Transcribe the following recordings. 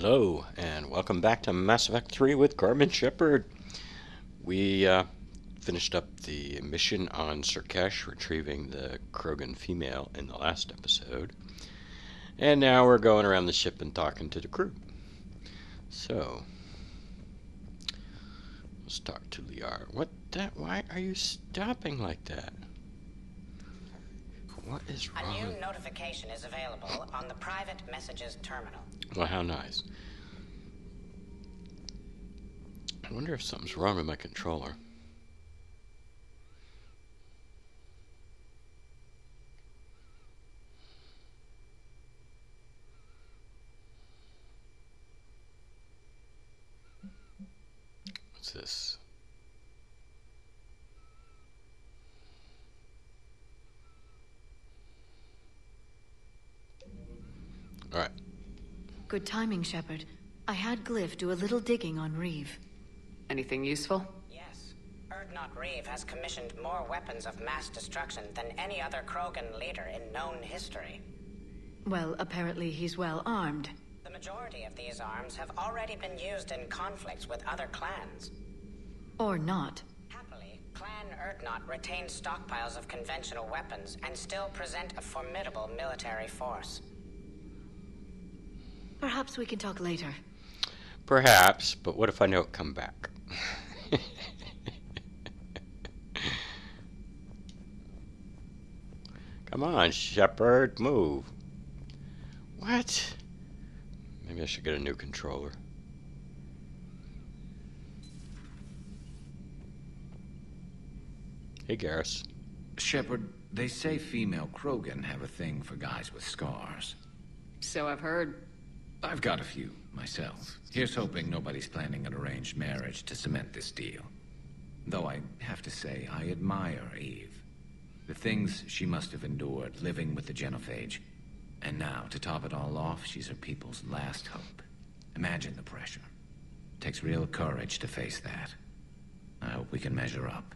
Hello, and welcome back to Mass Effect 3 with Carmen Shepard. We finished up the mission on Surkesh, retrieving the Krogan female in the last episode. And now we're going around the ship and talking to the crew. So, let's talk to Liar. Why are you stopping like that? What is wrong? A new notification is available on the private messages terminal. Well, how nice. I wonder if something's wrong with my controller. What's this? All right. Good timing, Shepard. I had Glyph do a little digging on Reeve. Anything useful? Yes. Urdnot Reeve has commissioned more weapons of mass destruction than any other Krogan leader in known history. Well, apparently he's well armed. The majority of these arms have already been used in conflicts with other clans. Or not. Happily, Clan Urdnot retains stockpiles of conventional weapons and still present a formidable military force. Perhaps we can talk later. Perhaps, but what if I don't come back? Come on, Shepard, move. What? Maybe I should get a new controller. Hey, Garrus. Shepard, they say female Krogan have a thing for guys with scars. So I've heard. I've got a few, myself. Here's hoping nobody's planning an arranged marriage to cement this deal. Though I have to say, I admire Eve. The things she must have endured living with the genophage. And now, to top it all off, she's her people's last hope. Imagine the pressure. Takes real courage to face that. I hope we can measure up.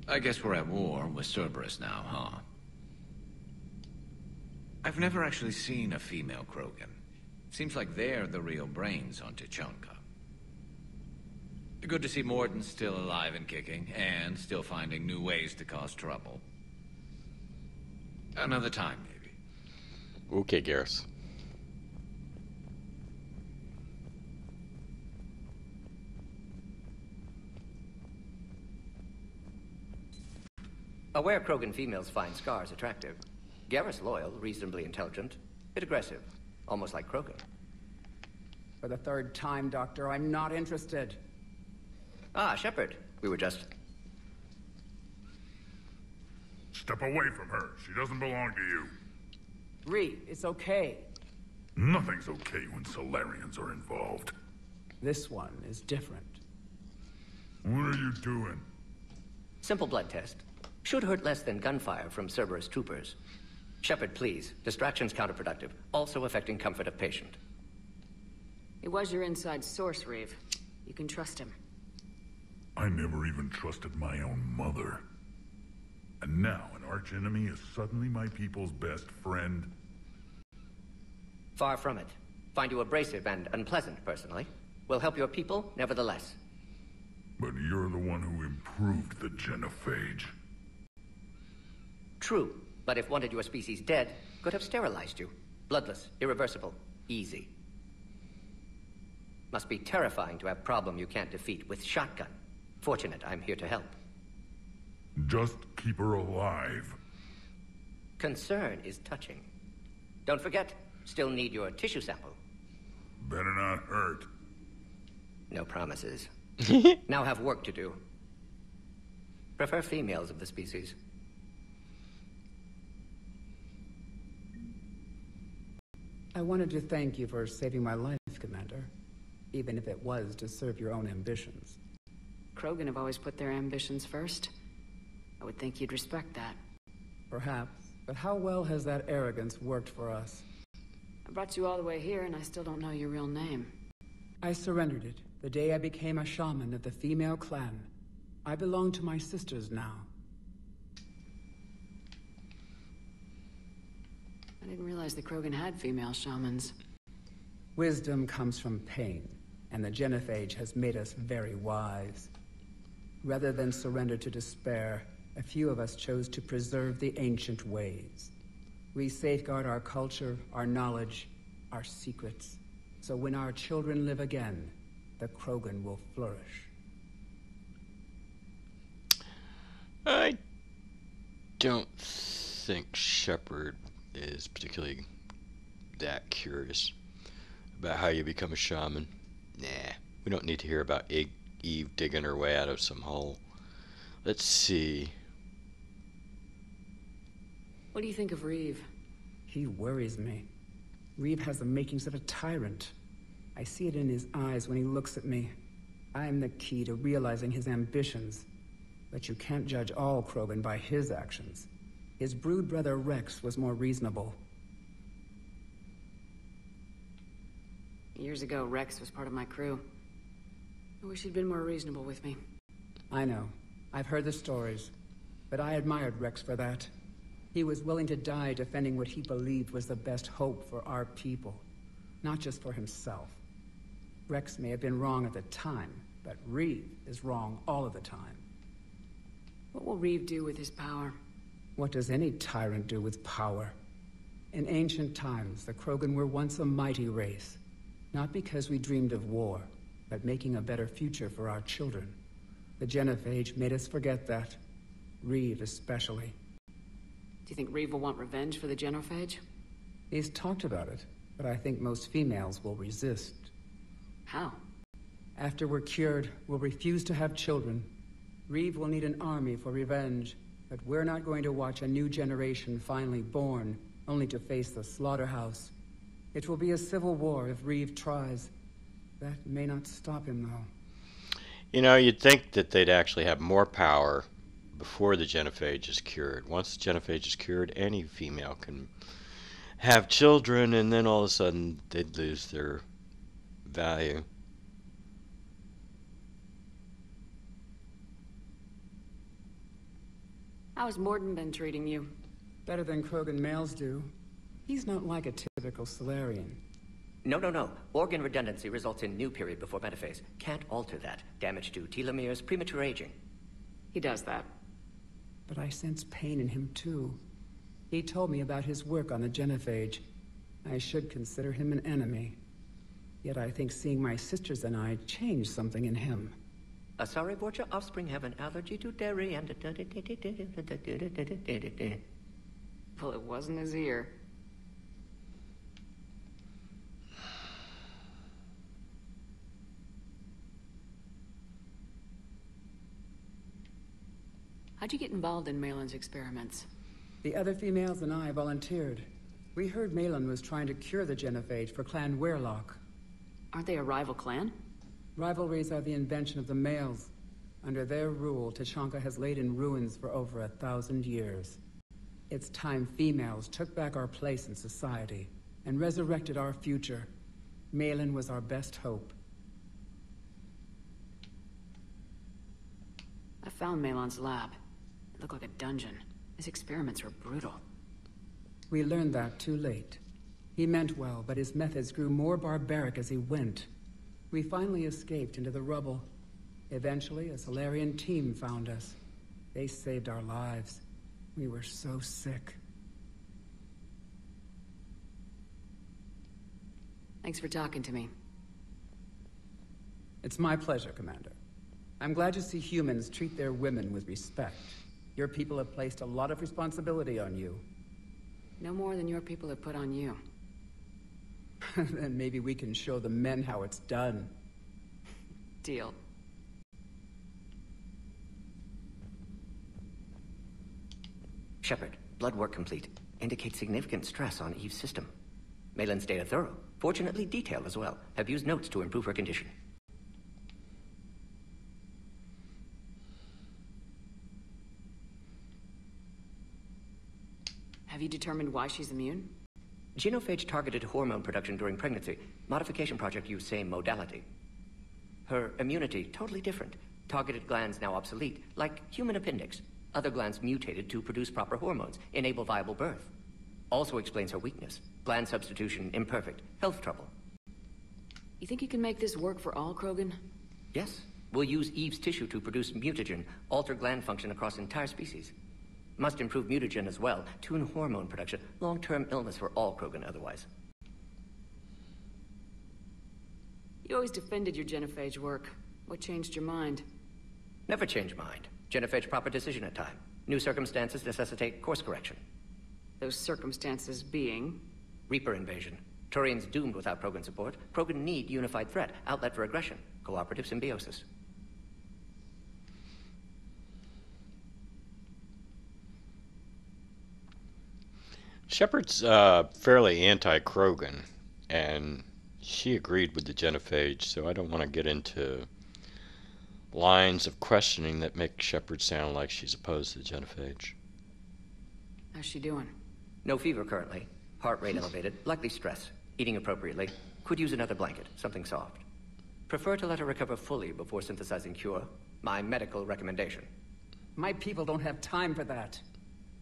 I guess we're at war with Cerberus now, huh? I've never actually seen a female Krogan. Seems like they're the real brains on Tuchanka. Good to see Morden's still alive and kicking, and still finding new ways to cause trouble. Another time, maybe. Okay, Garrus. Aware Krogan females find scars attractive. Garrus loyal, reasonably intelligent, bit aggressive, almost like Krogan. For the third time, Doctor, I'm not interested. Ah, Shepard. We were just... Step away from her. She doesn't belong to you. Reeve, it's okay. Nothing's okay when Solarians are involved. This one is different. What are you doing? Simple blood test. Should hurt less than gunfire from Cerberus troopers. Shepard, please. Distraction's counterproductive, also affecting comfort of patient. He was your inside source, Reeve. You can trust him. I never even trusted my own mother. And now an archenemy is suddenly my people's best friend. Far from it. Find you abrasive and unpleasant, personally. Will help your people, nevertheless. But you're the one who improved the genophage. True, but if wanted your species dead, could have sterilized you. Bloodless, irreversible, easy. Must be terrifying to have problem you can't defeat with shotgun. Fortunate I'm here to help. Just keep her alive. Concern is touching. Don't forget, still need your tissue sample. Better not hurt. No promises. Now have work to do. Prefer females of the species. I wanted to thank you for saving my life, Commander. Even if it was to serve your own ambitions. Krogan have always put their ambitions first. I would think you'd respect that. Perhaps, but how well has that arrogance worked for us? I brought you all the way here, and I still don't know your real name. I surrendered it the day I became a shaman of the female clan. I belong to my sisters now. I didn't realize the Krogan had female shamans. Wisdom comes from pain, and the genophage has made us very wise. Rather than surrender to despair, a few of us chose to preserve the ancient ways. We safeguard our culture, our knowledge, our secrets. So when our children live again, the Krogan will flourish. I don't think Shepard is particularly that curious about how you become a shaman. Nah, we don't need to hear about Eve digging her way out of some hole. Let's see. What do you think of Reeve? He worries me. Reeve has the makings of a tyrant. I see it in his eyes when he looks at me. I am the key to realizing his ambitions. But you can't judge all Krogan by his actions. His brood brother Rex was more reasonable. Years ago, Rex was part of my crew. I wish he'd been more reasonable with me. I know. I've heard the stories. But I admired Rex for that. He was willing to die defending what he believed was the best hope for our people. Not just for himself. Rex may have been wrong at the time, but Reeve is wrong all of the time. What will Reeve do with his power? What does any tyrant do with power? In ancient times, the Krogan were once a mighty race. Not because we dreamed of war, but making a better future for our children. The genophage made us forget that. Reeve especially. Do you think Reeve will want revenge for the genophage? He's talked about it, but I think most females will resist. How? After we're cured, we'll refuse to have children. Reeve will need an army for revenge, but we're not going to watch a new generation finally born, only to face the slaughterhouse. It will be a civil war if Reeve tries. That may not stop him, though. You know, you'd think that they'd actually have more power before the genophage is cured. Once the genophage is cured, any female can have children, and then all of a sudden they'd lose their value. How's Morden been treating you? Better than Krogan males do. He's not like a typical Solarian. No. Organ redundancy results in new period before metaphase. Can't alter that. Damage to telomeres, premature aging. He does that. But I sense pain in him, too. He told me about his work on the genophage. I should consider him an enemy. Yet I think seeing my sisters and I changed something in him. Sorry, Borgia, offspring have an allergy to dairy and... Well, it wasn't his ear. How'd you get involved in Malin's experiments? The other females and I volunteered. We heard Malin was trying to cure the genophage for Clan Weirlock. Aren't they a rival clan? Rivalries are the invention of the males. Under their rule, Tuchanka has laid in ruins for over 1,000 years. It's time females took back our place in society and resurrected our future. Malin was our best hope. I found Malin's lab. It looked like a dungeon. His experiments were brutal. We learned that too late. He meant well, but his methods grew more barbaric as he went. We finally escaped into the rubble. Eventually, a Solarian team found us. They saved our lives. We were so sick. Thanks for talking to me. It's my pleasure, Commander. I'm glad to see humans treat their women with respect. Your people have placed a lot of responsibility on you. No more than your people have put on you. Then maybe we can show the men how it's done. Deal. Shepard, blood work complete. Indicates significant stress on Eve's system. Malin's data thorough. Fortunately detailed as well. Have used notes to improve her condition. Have you determined why she's immune? Genophage targeted hormone production during pregnancy. Modification project used same modality. Her immunity, totally different. Targeted glands now obsolete, like human appendix. Other glands mutated to produce proper hormones, enable viable birth. Also explains her weakness. Gland substitution imperfect. Health trouble. You think you can make this work for all Krogan? Yes. We'll use Eve's tissue to produce mutagen, alter gland function across entire species. Must improve mutagen as well, tune hormone production, long-term illness for all Krogan otherwise. You always defended your genophage work. What changed your mind? Never change mind. Genophage proper decision at time. New circumstances necessitate course correction. Those circumstances being? Reaper invasion. Turians doomed without Krogan support. Krogan need unified threat, outlet for aggression, cooperative symbiosis. Shepard's fairly anti-Krogan, and she agreed with the genophage, so I don't want to get into lines of questioning that make Shepard sound like she's opposed to the genophage. How's she doing? No fever currently. Heart rate elevated, likely stress. Eating appropriately. Could use another blanket, something soft. Prefer to let her recover fully before synthesizing cure. My medical recommendation. My people don't have time for that.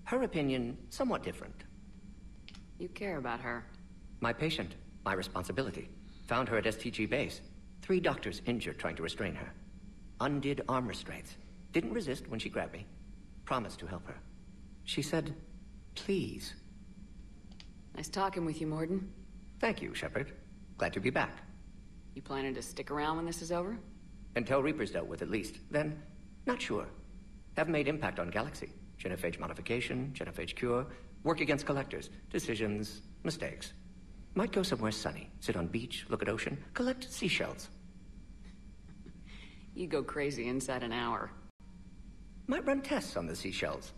Her opinion, somewhat different. You care about her. My patient, my responsibility. Found her at STG base. 3 doctors injured trying to restrain her. Undid arm restraints. Didn't resist when she grabbed me. Promised to help her. She said, please. Nice talking with you, Morden. Thank you, Shepard. Glad to be back. You planning to stick around when this is over? Until Reaper's dealt with, at least. Then, not sure. Have made impact on Galaxy. Genophage modification, genophage cure, work against collectors, decisions, mistakes. Might go somewhere sunny, sit on beach, look at ocean, collect seashells. You go crazy inside an hour. Might run tests on the seashells.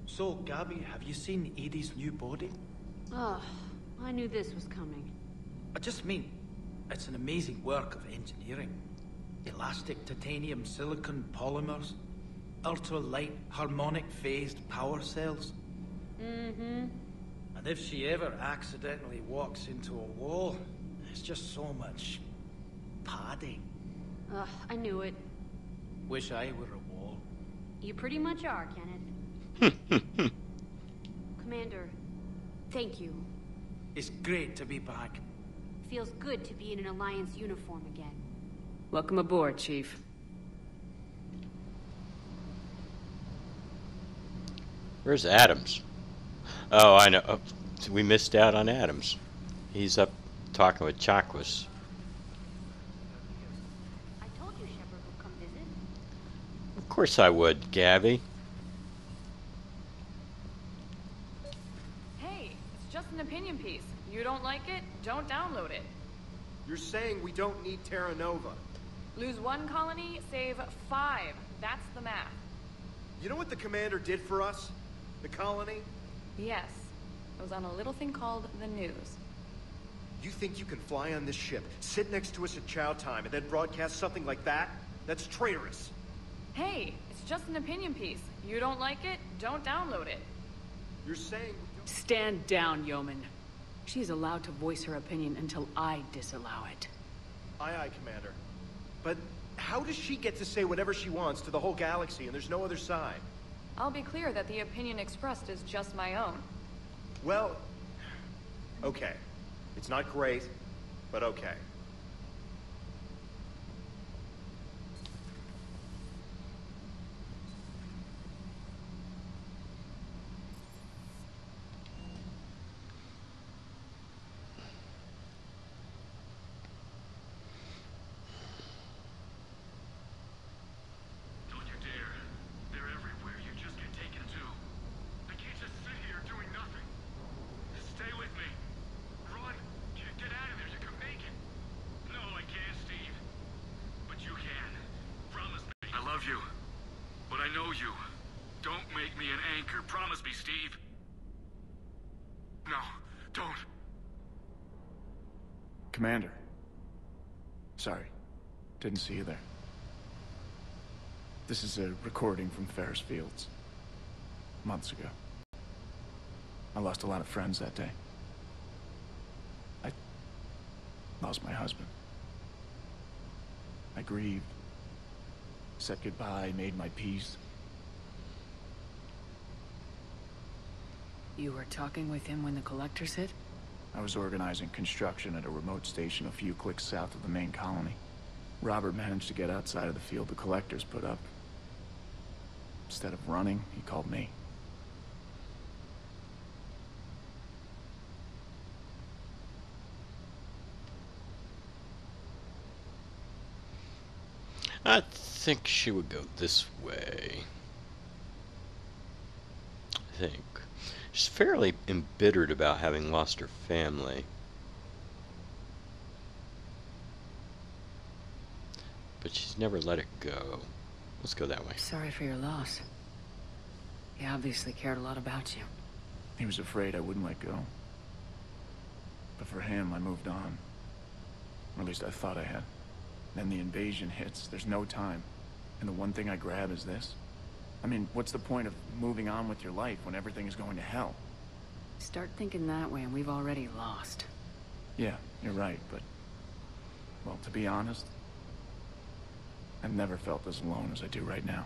So, Gabby, have you seen Edie's new body? Oh, I knew this was coming. I just mean, it's an amazing work of engineering. Elastic titanium silicon polymers, ultra-light harmonic phased power cells. Mm-hmm. And if she ever accidentally walks into a wall, there's just so much padding. Ugh, I knew it. Wish I were a wall. You pretty much are, Kenneth. Commander, thank you. It's great to be back. Feels good to be in an Alliance uniform again. Welcome aboard, Chief. Where's Adams? Oh, I know. Oh, we missed out on Adams. He's up talking with Chakwas. I told you Shepard would come visit. Of course I would, Gabby. Hey, it's just an opinion piece. You don't like it? Don't download it. You're saying we don't need Terra Nova. Lose 1 colony, save 5. That's the math. You know what the commander did for us? The colony? Yes. It was on a little thing called the news. You think you can fly on this ship, sit next to us at chow time, and then broadcast something like that? That's traitorous. Hey, it's just an opinion piece. You don't like it? Don't download it. You're saying we don't... Stand down, Yeoman. She's allowed to voice her opinion until I disallow it. Aye, aye, Commander. But how does she get to say whatever she wants to the whole galaxy and there's no other side? I'll be clear that the opinion expressed is just my own. Well, okay. It's not great, but okay. Don't you dare. They're everywhere. You just get taken too. I can't just sit here doing nothing. Stay with me. Run. Get out of there. You can make it. No, I can't, Steve. But you can. Promise me. I love you. But I know you. Don't make me an anchor. Promise me, Steve. No, don't. Commander. Sorry. Didn't see you there. This is a recording from Ferris Fields. Months ago. I lost a lot of friends that day. I lost my husband. I grieved. Said goodbye, made my peace. You were talking with him when the collectors hit? I was organizing construction at a remote station a few clicks south of the main colony. Robert managed to get outside of the field the collectors put up. Instead of running, he called me. I think she would go this way. I think. She's fairly embittered about having lost her family. But she's never let it go. Let's go that way. Sorry for your loss. He obviously cared a lot about you. He was afraid I wouldn't let go. But for him, I moved on. Or at least I thought I had. Then the invasion hits, there's no time. And the one thing I grab is this. I mean, what's the point of moving on with your life when everything is going to hell? Start thinking that way and we've already lost. Yeah, you're right, but... well, to be honest, I've never felt as alone as I do right now.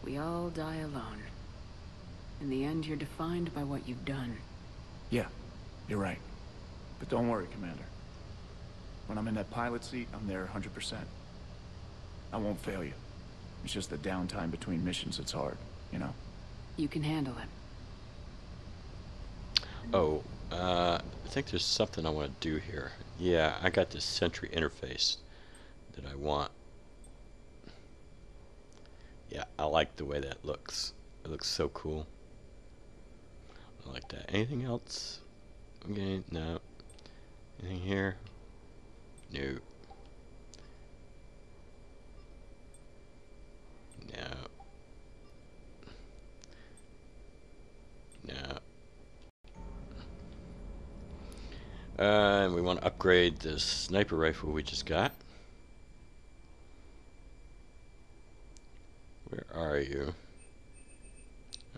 We all die alone. In the end, you're defined by what you've done. Yeah, you're right. But don't worry, Commander. When I'm in that pilot seat, I'm there 100%. I won't fail you. It's just the downtime between missions that's hard, you know? You can handle it. Oh, I think there's something I want to do here. Yeah, I got this Sentry interface that I want. Yeah, I like the way that looks. It looks so cool. I like that. Anything else? Okay, no. Anything here? No. No. No. And we want to upgrade this sniper rifle we just got. Where are you?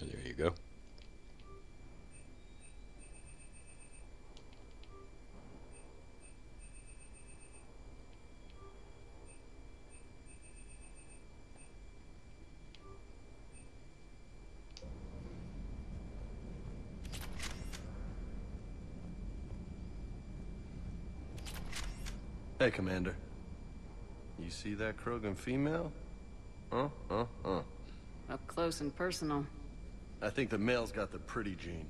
Oh, there you go. Hey, Commander. You see that Krogan female? Up close and personal. I think the male's got the pretty gene.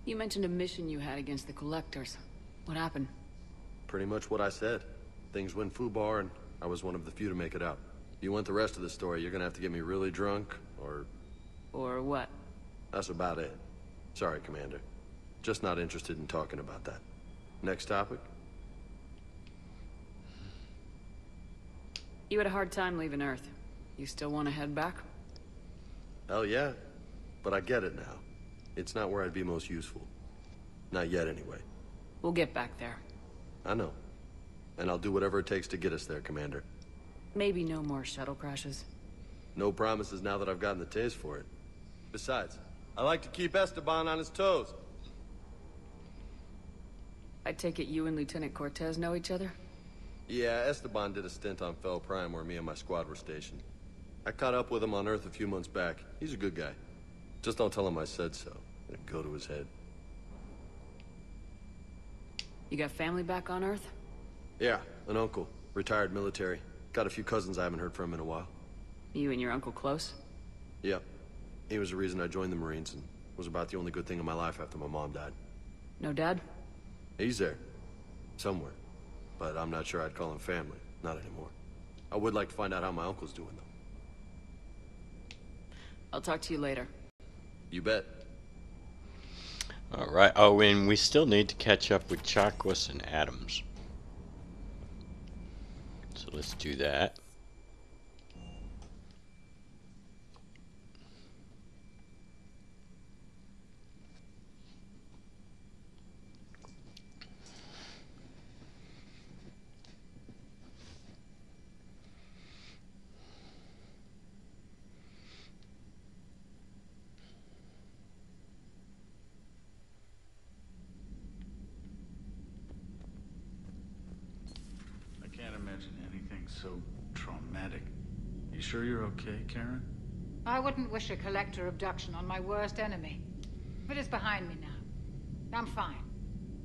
You mentioned a mission you had against the collectors. What happened? Pretty much what I said. Things went foobar, and I was one of the few to make it out. If you want the rest of the story, you're gonna have to get me really drunk, or... Or what? That's about it. Sorry, Commander. Just not interested in talking about that. Next topic? You had a hard time leaving Earth. You still want to head back? Hell yeah. But I get it now. It's not where I'd be most useful. Not yet, anyway. We'll get back there. I know. And I'll do whatever it takes to get us there, Commander. Maybe no more shuttle crashes. No promises now that I've gotten the taste for it. Besides, I like to keep Esteban on his toes. I take it you and Lieutenant Cortez know each other? Yeah, Esteban did a stint on Fel Prime where me and my squad were stationed. I caught up with him on Earth a few months back. He's a good guy. Just don't tell him I said so. It'd go to his head. You got family back on Earth? Yeah, an uncle. Retired military. Got a few cousins I haven't heard from in a while. You and your uncle close? Yep. He was the reason I joined the Marines and was about the only good thing in my life after my mom died. No dad? He's there. Somewhere. But I'm not sure I'd call him family. Not anymore. I would like to find out how my uncle's doing, though. I'll talk to you later. You bet. Alright. Oh, and we still need to catch up with Chakwas and Adams. So let's do that. imagine anything so traumatic. You sure you're okay, Karen? I wouldn't wish a collector abduction on my worst enemy. But it's behind me now. I'm fine.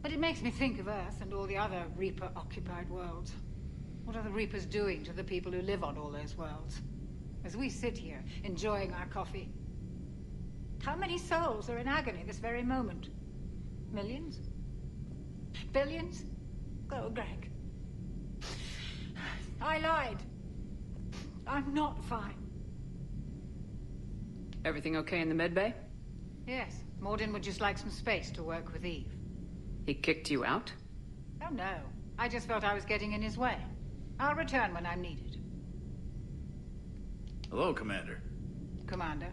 But it makes me think of Earth and all the other Reaper-occupied worlds. What are the Reapers doing to the people who live on all those worlds? As we sit here, enjoying our coffee. How many souls are in agony this very moment? Millions? Billions? Oh, Greg. I lied. I'm not fine. Everything okay in the medbay? Yes, Mordin would just like some space to work with Eve. He kicked you out? Oh no, I just felt I was getting in his way. I'll return when I'm needed. Hello, Commander. Commander.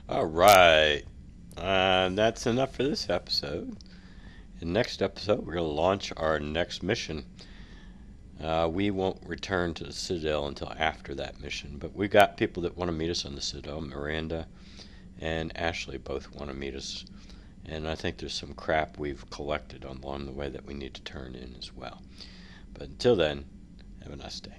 All right. That's enough for this episode. In the next episode, we're going to launch our next mission. We won't return to the Citadel until after that mission, but we got people that want to meet us on the Citadel. Miranda and Ashley both want to meet us, and I think there's some crap we've collected along the way that we need to turn in as well. But until then, have a nice day.